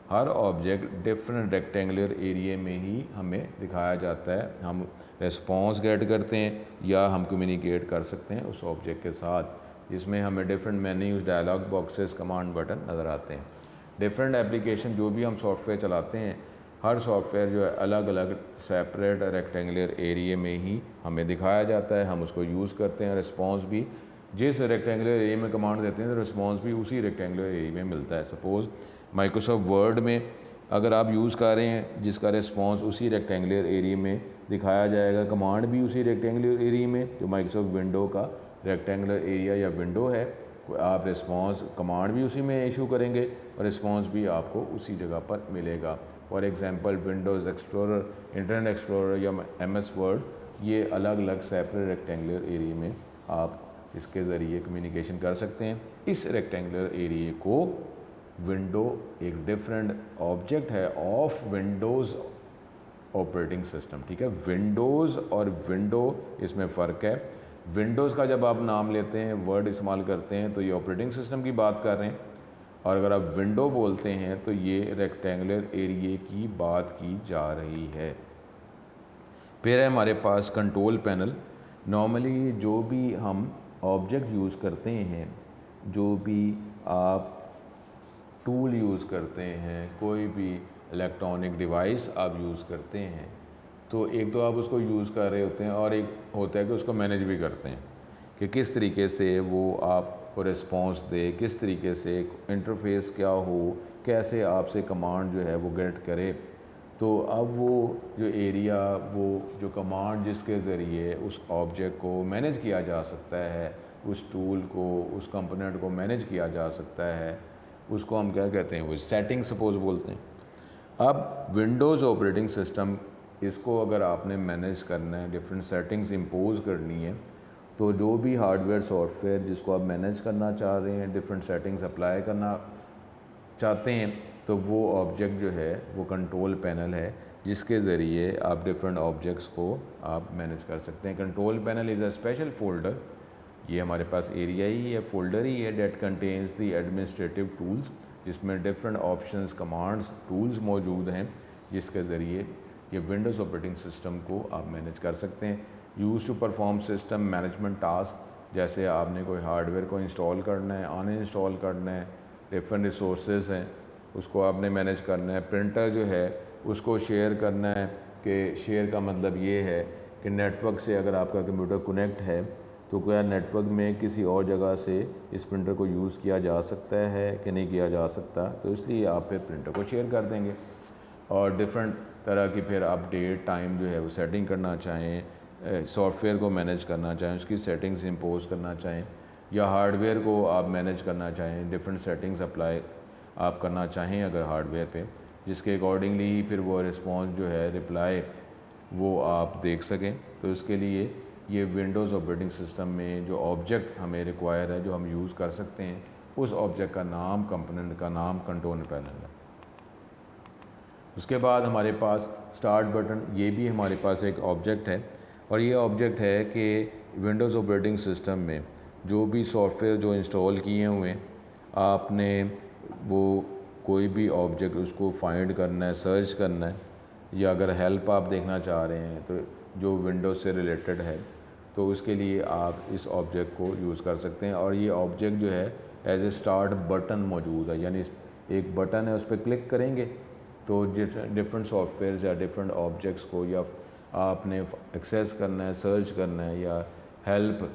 हर ऑब्जेक्ट डिफरेंट रेक्टेंगुलर एरिया में ही हमें दिखाया जाता है। हम रिस्पॉन्स गेट करते हैं या हम कम्युनिकेट कर सकते हैं उस ऑब्जेक्ट के साथ, जिसमें हमें different menus, dialog boxes, command button नज़र आते हैं। डिफरेंट एप्लीकेशन जो भी हम सॉफ्टवेयर चलाते हैं, हर सॉफ्टवेयर जो है अलग अलग सेपरेट रेक्टेंगुलर एरिया में ही हमें दिखाया जाता है, हम उसको यूज़ करते हैं। रिस्पॉन्स भी जिस रेक्टेंगुलर एरिया में कमांड देते हैं तो रिस्पॉन्स भी उसी रेक्टेंगुलर एरिया में मिलता है। सपोज़ माइक्रोसॉफ्ट वर्ड में अगर आप यूज़ कर रहे हैं जिसका रिस्पॉन्स उसी रेक्टेंगुलर एरिया में दिखाया जाएगा, कमांड भी उसी रेक्टेंगुलर एरिया में, जो माइक्रोसॉफ्ट विंडो का रेक्टेंगुलर एरिया या विंडो है, आप रिस्पॉन्स कमांड भी उसी में इशू करेंगे और रिस्पॉन्स भी आपको उसी जगह पर मिलेगा। For example Windows explorer, internet explorer या MS वर्ड, ये अलग अलग सेपरेट रेक्टेंगुलर एरिया में आप इसके ज़रिए कम्युनिकेशन कर सकते हैं। इस रेक्टेंगुलर एरिया को विंडो एक डिफरेंट ऑब्जेक्ट है ऑफ विंडोज़ ऑपरेटिंग सिस्टम, ठीक है। विंडोज़ और विंडो इसमें फ़र्क है। विंडोज़ का जब आप नाम लेते हैं, वर्ड इस्तेमाल करते हैं, तो ये ऑपरेटिंग सिस्टम की बात कर रहे हैं, और अगर आप विंडो बोलते हैं तो ये रेक्टेंगुलर एरिया की बात की जा रही है। फिर है हमारे पास कंट्रोल पैनल। नॉर्मली जो भी हम ऑब्जेक्ट यूज़ करते हैं, जो भी आप टूल यूज़ करते हैं, कोई भी इलेक्ट्रॉनिक डिवाइस आप यूज़ करते हैं, तो एक तो आप उसको यूज़ कर रहे होते हैं और एक होता है कि उसको मैनेज भी करते हैं कि किस तरीके से वो आपको रिस्पॉन्स दे, किस तरीके से इंटरफेस क्या हो, कैसे आपसे कमांड जो है वो गेट करे। तो अब वो जो एरिया, वो जो कमांड जिसके ज़रिए उस ऑब्जेक्ट को मैनेज किया जा सकता है, उस टूल को, उस कंपोनेंट को मैनेज किया जा सकता है, उसको हम क्या कहते हैं, वो सेटिंग सपोज बोलते हैं। अब विंडोज़ ऑपरेटिंग सिस्टम, इसको अगर आपने मैनेज करना है, डिफरेंट सेटिंग्स इम्पोज करनी है, तो जो भी हार्डवेयर सॉफ्टवेयर जिसको आप मैनेज करना चाह रहे हैं, डिफरेंट सेटिंग्स अप्लाई करना चाहते हैं, तो वो ऑब्जेक्ट जो है वो कंट्रोल पैनल है, जिसके ज़रिए आप डिफरेंट ऑब्जेक्ट्स को आप मैनेज कर सकते हैं। Control panel is a special folder, ये हमारे पास एरिया ही है, फोल्डर ही है, date contains the administrative tools, जिसमें डिफरेंट ऑप्शंस, कमांड्स, टूल्स मौजूद हैं, जिसके ज़रिए ये विंडोज़ ऑपरेटिंग सिस्टम को आप मैनेज कर सकते हैं। Use to perform system management task, जैसे आपने कोई हार्डवेयर को इंस्टॉल करना है, अनइंस्टॉल करना है, डिफरेंट रिसोर्सेज हैं उसको आपने मैनेज करना है। प्रिंटर जो है उसको शेयर करना है, कि शेयर का मतलब ये है कि नेटवर्क से अगर आपका कंप्यूटर कनेक्ट है तो क्या नेटवर्क में किसी और जगह से इस प्रिंटर को यूज़ किया जा सकता है कि नहीं किया जा सकता, तो इसलिए आप फिर प्रिंटर को शेयर कर देंगे। और डिफरेंट तरह की फिर आप डेट टाइम जो है वो सेटिंग करना चाहें, सॉफ्टवेयर को मैनेज करना चाहें, उसकी सेटिंग्स इम्पोज करना चाहें, या हार्डवेयर को आप मैनेज करना चाहें, डिफरेंट सेटिंग्स अप्लाई आप करना चाहें अगर हार्डवेयर पे, जिसके अकॉर्डिंगली ही फिर वो रिस्पॉन्स जो है, रिप्लाई, वो आप देख सकें। तो इसके लिए ये विंडोज़ ऑपरेटिंग सिस्टम में जो ऑब्जेक्ट हमें रिक्वायर है, जो हम यूज़ कर सकते हैं, उस ऑब्जेक्ट का नाम, कंपोनेंट का नाम कंट्रोल पैनल है। उसके बाद हमारे पास स्टार्ट बटन, ये भी हमारे पास एक ऑब्जेक्ट है, और ये ऑब्जेक्ट है कि विंडोज़ ऑपरेटिंग सिस्टम में जो भी सॉफ्टवेयर जो इंस्टॉल किए हुए हैं, आपने वो कोई भी ऑब्जेक्ट उसको फाइंड करना है, सर्च करना है, या अगर हेल्प आप देखना चाह रहे हैं तो जो विंडोज़ से रिलेटेड है, तो उसके लिए आप इस ऑब्जेक्ट को यूज़ कर सकते हैं। और ये ऑब्जेक्ट जो है एज ए स्टार्ट बटन मौजूद है, यानी एक बटन है, उस पर क्लिक करेंगे तो डिफरेंट सॉफ्टवेयर या डिफरेंट ऑब्जेक्ट्स को या आपने एक्सेस करना है, सर्च करना है, या हेल्प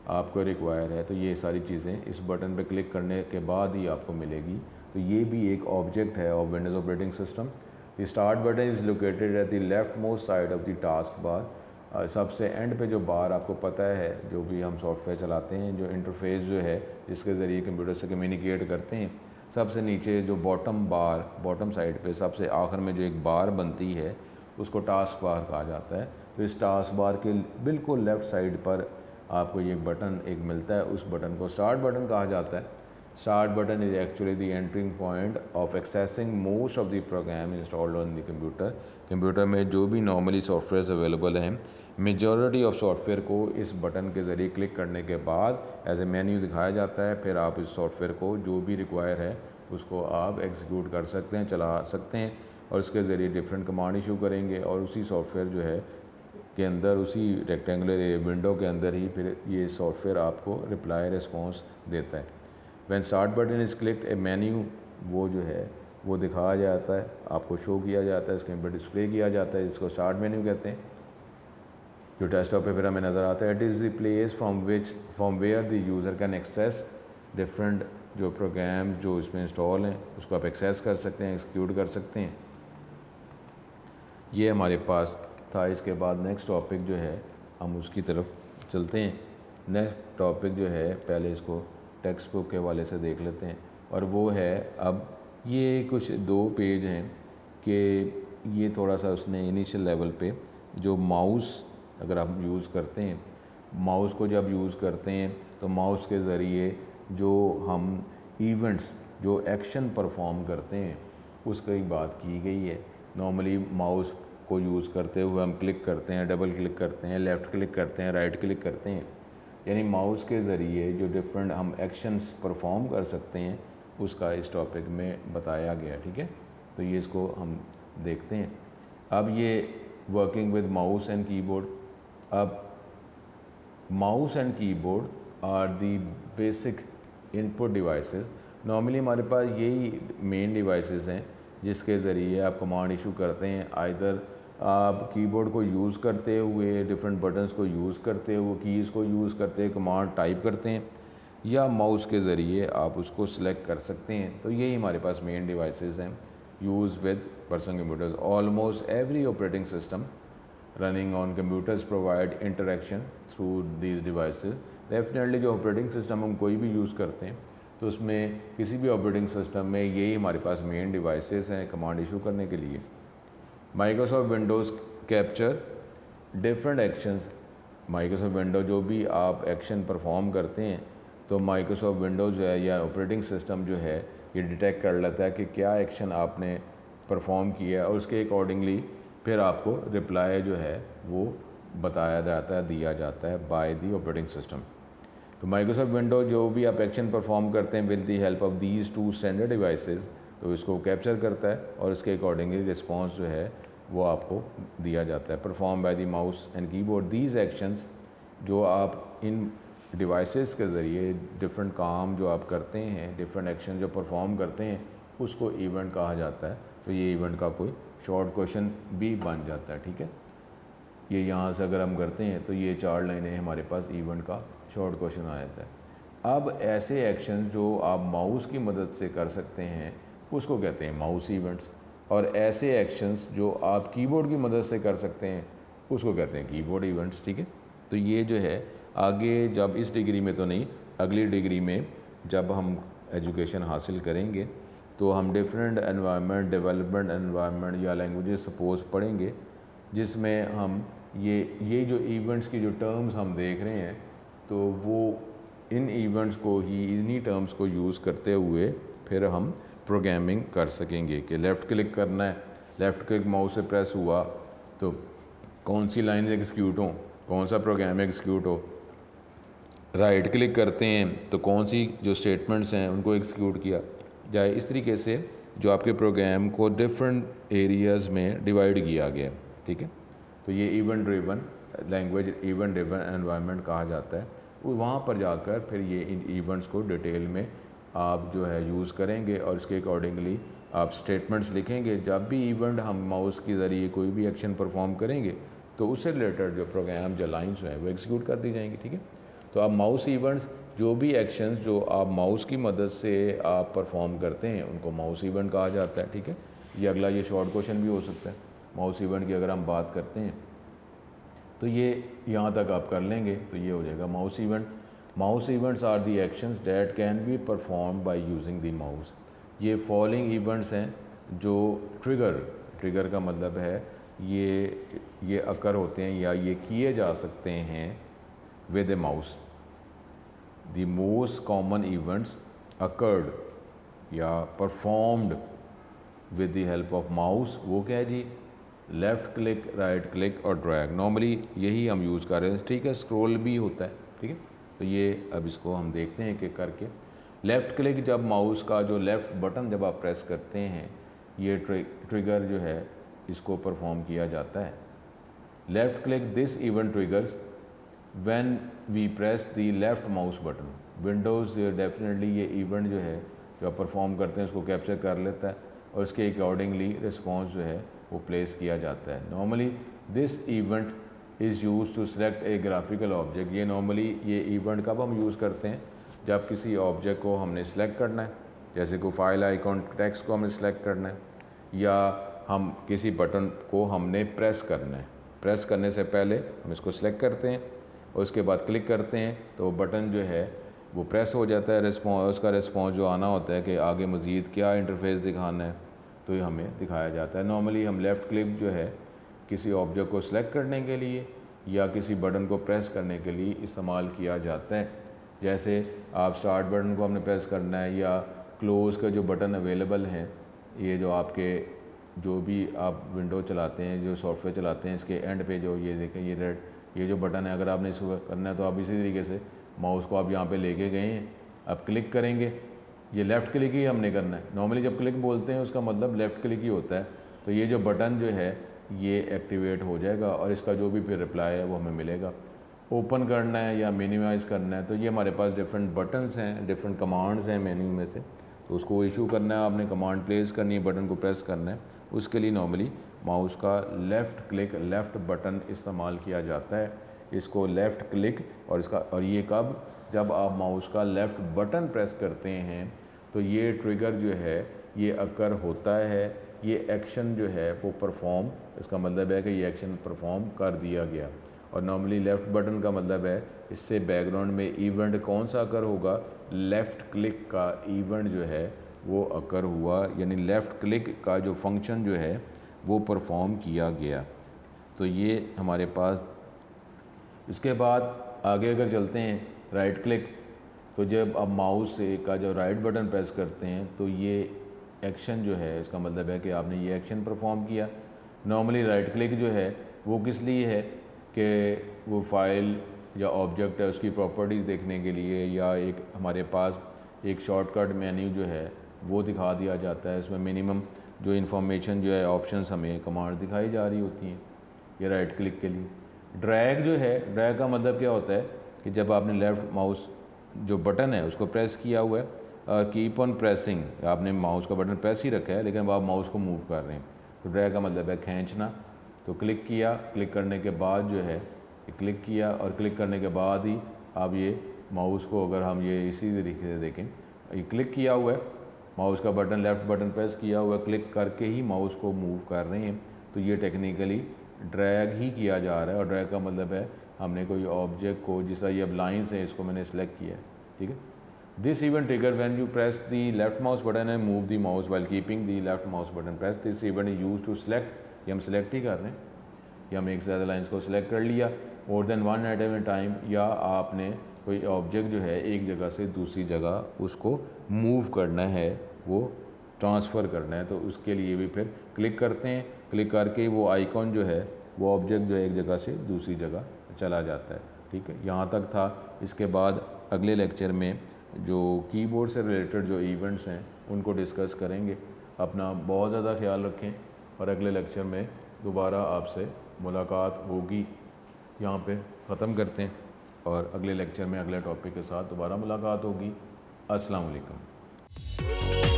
आपको रिक्वायर है, तो ये सारी चीज़ें इस बटन पे क्लिक करने के बाद ही आपको मिलेगी। तो ये भी एक ऑब्जेक्ट है of Windows operating system. The start button is located at the left most side of the task bar. सबसे एंड पे जो बार आपको पता है, जो भी हम सॉफ्टवेयर चलाते हैं, जो इंटरफेस जो है जिसके ज़रिए कंप्यूटर से कम्युनिकेट करते हैं, सबसे नीचे जो बॉटम साइड पे सबसे आखिर में जो एक बार बनती है उसको टास्क बार कहा जाता है। तो इस टास्क बार के बिल्कुल लेफ़्ट साइड पर आपको ये बटन एक मिलता है, उस बटन को स्टार्ट बटन कहा जाता है। Start button is actually the entering point of accessing most of the program installed on the computer. Computer में जो भी नॉर्मली सॉफ्टवेयर अवेलेबल हैं, मेजॉरिटी ऑफ सॉफ्टवेयर को इस बटन के ज़रिए क्लिक करने के बाद एज ए मेन्यू दिखाया जाता है। फिर आप इस सॉफ्टवेयर को जो भी रिक्वायर है उसको आप एग्जीक्यूट कर सकते हैं, चला सकते हैं, और उसके ज़रिए डिफरेंट कमांड इशू करेंगे, और उसी सॉफ्टवेयर जो है के अंदर, उसी रेक्टेंगुलर विंडो के अंदर ही फिर ये सॉफ्टवेयर आपको रिप्लाई रिस्पॉन्स देता है। When start button is clicked A menu, वो जो है वो दिखाया जाता है, आपको शो किया जाता है, इसके ऊपर डिस्प्ले किया जाता है, जिसको स्टार्ट मेन्यू कहते हैं, जो डेस्कटॉप पे फिर हमें नज़र आता है। It is the place from where the user can access different जो प्रोग्राम जो इसमें इंस्टॉल हैं उसको आप एक्सेस कर सकते हैं, एक्सिक्यूट कर सकते हैं। ये हमारे पास था। इसके बाद नेक्स्ट टॉपिक जो है हम उसकी तरफ चलते हैं। नेक्स्ट टॉपिक जो है पहले इसको टेक्स्ट बुक के हवाले से देख लेते हैं, और वो है, अब ये कुछ 2 पेज हैं कि ये थोड़ा सा उसने इनिशियल लेवल पे जो माउस अगर आप यूज़ करते हैं, माउस को जब यूज़ करते हैं तो माउस के ज़रिए जो हम इवेंट्स जो एक्शन परफॉर्म करते हैं उसकी बात की गई है। नॉर्मली माउस को यूज़ करते हुए हम क्लिक करते हैं, डबल क्लिक करते हैं, लेफ़्ट क्लिक करते हैं, राइट क्लिक करते हैं, यानी माउस के ज़रिए जो डिफरेंट हम एक्शंस परफॉर्म कर सकते हैं उसका इस टॉपिक में बताया गया। ठीक है, तो ये इसको हम देखते हैं। अब ये working with mouse and keyboard. अब mouse and keyboard are the basic input devices. Normally हमारे पास यही मेन डिवाइसेस हैं जिसके ज़रिए आप कमांड इशू करते हैं। आइदर आप कीबोर्ड को यूज़ करते हुए, डिफरेंट बटन्स को यूज़ करते हुए, कीज़ को यूज़ करते हुए कमांड टाइप करते हैं, या माउस के ज़रिए आप उसको सिलेक्ट कर सकते हैं। तो यही हमारे पास मेन डिवाइसेस हैं use with personal computers. Almost every operating system running on computers provide interaction through these devices. Definitely जो ऑपरेटिंग सिस्टम हम कोई भी यूज़ करते हैं तो उसमें किसी भी ऑपरेटिंग सिस्टम में यही हमारे पास मेन डिवाइसेस हैं कमांड इशू करने के लिए। Microsoft Windows capture different actions. Microsoft window जो भी आप एक्शन परफॉर्म करते हैं तो माइक्रोसॉफ्ट विंडोज़ जो है या ऑपरेटिंग सिस्टम जो है ये डिटेक्ट कर लेता है कि क्या एक्शन आपने परफॉर्म किया है, और उसके अकॉर्डिंगली फिर आपको रिप्लाई जो है वो बताया जाता है, दिया जाता है बाय दी ऑपरेटिंग सिस्टम। तो माइक्रोसॉफ्ट विंडो जो भी आप एक्शन परफॉर्म करते हैं with the help of these 2 standard devices, तो इसको कैप्चर करता है और उसके अकॉर्डिंगली रिस्पॉन्स जो है वो आपको दिया जाता है। Perform by the mouse and keyboard. These actions जो आप इन डिवाइसेस के ज़रिए डिफरेंट काम जो आप करते हैं, डिफरेंट एक्शन जो परफॉर्म करते हैं, उसको इवेंट कहा जाता है। तो ये इवेंट का कोई शॉर्ट क्वेश्चन भी बन जाता है। ठीक है, ये यहाँ से अगर हम करते हैं तो ये 4 लाइनें हमारे पास इवेंट का शॉर्ट क्वेश्चन आ जाता है। अब ऐसे एक्शन जो आप माउस की मदद से कर सकते हैं उसको कहते हैं माउस इवेंट्स, और ऐसे एक्शंस जो आप कीबोर्ड की मदद से कर सकते हैं उसको कहते हैं कीबोर्ड इवेंट्स। ठीक है, तो ये जो है आगे जब इस डिग्री में तो नहीं, अगली डिग्री में जब हम एजुकेशन हासिल करेंगे तो हम डिफरेंट एनवायरनमेंट, डेवलपमेंट एनवायरनमेंट या लैंग्वेजेस सपोज पढ़ेंगे, जिसमें हम ये जो इवेंट्स की जो टर्म्स हम देख रहे हैं तो वो इन इवेंट्स को ही, इन्हीं टर्म्स को यूज़ करते हुए फिर हम प्रोग्रामिंग कर सकेंगे। कि लेफ़्ट क्लिक करना है, लेफ़्ट क्लिक माउस से प्रेस हुआ तो कौन सी लाइन एग्जीक्यूट हो, कौन सा प्रोग्राम एग्जीक्यूट हो। राइट क्लिक करते हैं तो कौन सी जो स्टेटमेंट्स हैं उनको एग्जीक्यूट किया जाए। इस तरीके से जो आपके प्रोग्राम को डिफरेंट एरियाज़ में डिवाइड किया गया, ठीक है। तो ये event driven language, event driven environment कहा जाता है। वहाँ पर जाकर फिर ये इन इवेंट्स को डिटेल में आप जो है यूज़ करेंगे और इसके अकॉर्डिंगली आप स्टेटमेंट्स लिखेंगे। जब भी इवेंट हम माउस के ज़रिए कोई भी एक्शन परफॉर्म करेंगे तो उससे रिलेटेड जो प्रोग्राम जो लाइन्स हैं वो एग्जीक्यूट कर दी जाएंगी, ठीक है। तो आप माउस इवेंट्स, जो भी एक्शंस जो आप माउस की मदद से आप परफॉर्म करते हैं उनको माउस इवेंट कहा जाता है, ठीक है। ये अगला ये शॉर्ट क्वेश्चन भी हो सकता है। माउस इवेंट की अगर हम बात करते हैं तो ये यहाँ तक आप कर लेंगे तो ये हो जाएगा mouse event. Mouse events are the actions that can be perform by using the mouse. ये फॉलोइंग इवेंट्स हैं जो ट्रिगर का मतलब है ये अकर होते हैं या ये किए जा सकते हैं with a mouse. The most common events occurred या performed with the help of mouse, वो क्या है जी, लेफ़्ट क्लिक, राइट क्लिक और ड्रैग। नॉर्मली यही हम यूज़ कर रहे हैं, ठीक है। स्क्रॉल भी होता है, ठीक है। तो ये अब इसको हम देखते हैं कि करके लेफ़्ट क्लिक, जब माउस का जो लेफ़्ट बटन जब आप प्रेस करते हैं ये ट्रिगर जो है इसको परफॉर्म किया जाता है। Left click, this event triggers when we press the left mouse button. Windows definitely ये इवेंट जो है जो आप परफॉर्म करते हैं उसको कैप्चर कर लेता है और उसके अकॉर्डिंगली रिस्पॉन्स जो है वो प्लेस किया जाता है। Normally this event is use to select a graphical object. ये नॉर्मली ये इवेंट कब हम यूज़ करते हैं, जब किसी ऑब्जेक्ट को हमने सेलेक्ट करना है, जैसे कोई फाइल आइकॉन टेक्स्ट को हमने सेलेक्ट करना है या हम किसी बटन को हमने प्रेस करना है। प्रेस करने से पहले हम इसको सेलेक्ट करते हैं और उसके बाद क्लिक करते हैं तो बटन जो है वो प्रेस हो जाता है। उसका रिस्पॉन्स जो आना होता है कि आगे मज़ीद क्या इंटरफेस दिखाना है तो ये हमें दिखाया जाता है। नॉर्मली हम लेफ़्ट क्लिक जो है किसी ऑब्जेक्ट को सिलेक्ट करने के लिए या किसी बटन को प्रेस करने के लिए इस्तेमाल किया जाता है। जैसे आप स्टार्ट बटन को हमने प्रेस करना है या क्लोज़ का जो बटन अवेलेबल हैं, ये जो आपके जो भी आप विंडो चलाते हैं, जो सॉफ्टवेयर चलाते हैं, इसके एंड पे जो ये देखें ये रेड ये जो बटन है, अगर आपने इसको करना है तो आप इसी तरीके से माउस को आप यहाँ पे लेके गए हैं, आप क्लिक करेंगे, ये लेफ़्ट क्लिक ही हमने करना है। नॉर्मली जब क्लिक बोलते हैं उसका मतलब लेफ़्ट क्लिक ही होता है। तो ये जो बटन जो है ये एक्टिवेट हो जाएगा और इसका जो भी फिर रिप्लाई है वो हमें मिलेगा। ओपन करना है या मिनिमाइज़ करना है तो ये हमारे पास डिफरेंट बटन्स हैं, डिफरेंट कमांड्स हैं मेन्यू में से, तो उसको इशू करना है, आपने कमांड प्लेस करनी है, बटन को प्रेस करना है। उसके लिए नॉर्मली माउस का लेफ़्ट क्लिक, लेफ़्ट बटन इस्तेमाल किया जाता है। इसको लेफ़्ट क्लिक और ये कब, जब आप माउस का लेफ़्ट बटन प्रेस करते हैं तो ये ट्रिगर जो है ये अकर होता है, ये एक्शन जो है वो परफॉर्म, इसका मतलब है कि ये एक्शन परफॉर्म कर दिया गया। और नॉर्मली लेफ़्ट बटन का मतलब है इससे बैकग्राउंड में इवेंट कौन सा अकर होगा, लेफ़्ट क्लिक का इवेंट जो है वो अकर हुआ, यानी लेफ़्ट क्लिक का जो फंक्शन जो है वो परफॉर्म किया गया। तो ये हमारे पास, इसके बाद आगे अगर चलते हैं राइट क्लिक, तो जब आप माउस से का जो राइट बटन प्रेस करते हैं तो ये एक्शन जो है इसका मतलब है कि आपने ये एक्शन परफॉर्म किया। नॉर्मली राइट क्लिक जो है वो किस लिए है कि वो फाइल या ऑब्जेक्ट है उसकी प्रॉपर्टीज़ देखने के लिए, या एक हमारे पास एक शॉर्टकट मेन्यू जो है वो दिखा दिया जाता है, उसमें मिनिमम जो इन्फॉर्मेशन जो है ऑप्शंस हमें कमांड दिखाई जा रही होती हैं, ये राइट क्लिक के लिए। ड्रैग जो है, ड्रैग का मतलब क्या होता है कि जब आपने लेफ़्ट माउस जो बटन है उसको प्रेस किया हुआ है, कीप ऑन प्रेसिंग, आपने माउस का बटन प्रेस ही रखा है लेकिन अब आप माउस को मूव कर रहे हैं, तो ड्रैग का मतलब है खींचना। तो क्लिक किया, क्लिक करने के बाद जो है क्लिक किया और क्लिक करने के बाद ही आप ये माउस को, अगर हम ये इसी तरीके से देखें, ये क्लिक किया हुआ है, माउस का बटन लेफ़्ट बटन प्रेस किया हुआ है, क्लिक करके ही माउस को मूव कर रहे हैं, तो ये टेक्निकली ड्रैग ही किया जा रहा है। और ड्रैग का मतलब है हमने कोई ऑब्जेक्ट को, जिस तरह ये अब लाइन्स है इसको मैंने सेलेक्ट किया है, ठीक है। This event trigger when you press the left mouse button and move the mouse while keeping the left mouse button press. This event is use to select, ये हम सेलेक्ट ही कर रहे हैं, या हम एक से ज़्यादा लाइन्स को सिलेक्ट कर लिया, more than one at a time, या आपने कोई ऑब्जेक्ट जो है एक जगह से दूसरी जगह उसको मूव करना है, वो ट्रांसफ़र करना है, तो उसके लिए भी फिर क्लिक करते हैं, क्लिक करके वो आइकॉन जो है वो ऑब्जेक्ट जो है एक जगह से दूसरी जगह चला जाता है, ठीक है। यहाँ तक था। इसके बाद अगले लेक्चर में जो कीबोर्ड से रिलेटेड जो इवेंट्स हैं उनको डिस्कस करेंगे, अपना बहुत ज़्यादा ख्याल रखें और अगले लेक्चर में दोबारा आपसे मुलाकात होगी। यहाँ पे ख़त्म करते हैं और अगले लेक्चर में अगले टॉपिक के साथ दोबारा मुलाकात होगी। अस्सलाम वालेकुम।